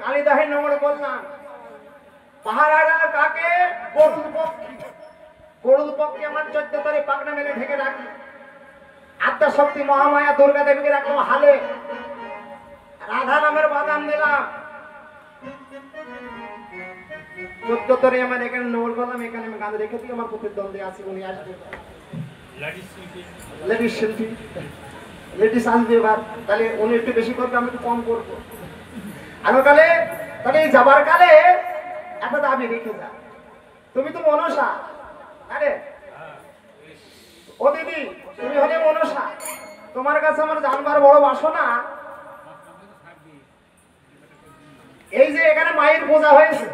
কালিদাহে নমর বললাম পাহাড়া কাকে গরুল পক্ষী গরুল পক্ষী আমার 14 তারিখ পাকনা মেলে ঢেকে রাখি আত্মা শক্তি মহামায়া দুর্গা দেবীকে রাখলাম হালে রাধা নামের বাদাম দিলাম 14 তারিখ আমার এখানে নমর বললাম এখানে আমি গান রেখে দিই আমার প্রতিদ্বন্দ্বী আছে উনি আসবে লেডিস শিল্পী লেডিস আসবে এবার তাহলে উনি একটু বেশি করবে আমি একটু কম করবো আগামীকালে তাহলে যাবার কালে একটা দাবি রেখে যা তুমি তো মনসা আরে ও দিদি তুমি হলে মনসা তোমার কাছে আমার জানবার বড় বাসনা এই যে এখানে মায়ের পূজা হয়েছে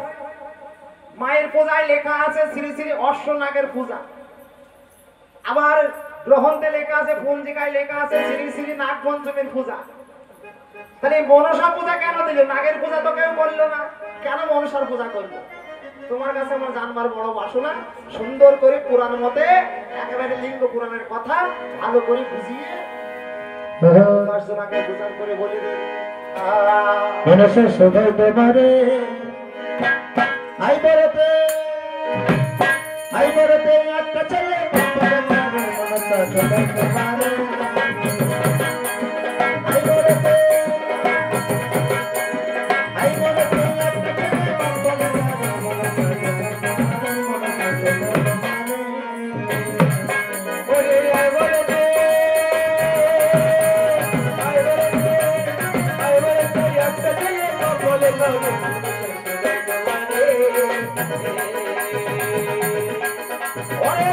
মায়ের পূজায় লেখা আছে শ্রী শ্রী অশ্বনাগের পূজা আবার গ্রহণতে লেখা আছে পঞ্জিকায় লেখা আছে শ্রী শ্রী নাগ পঞ্চমীর পূজা তাহলে মনসা পূজা কেন দিলে নাগের পূজা তো কেউ করলো না কেন মনসার পূজা করলো তোমার কাছে আমার জানবার বড় বাসনা সুন্দর করে পুরাণ মতে একেবারে লিঙ্গ পুরাণের কথা ভালো করে বুঝিয়ে দর্শনাকে বুঝান করে বলে দিই মনসা সদাই তোমারে আই বরতে একটা ছেলে মনসা সদাই তোমারে ওরে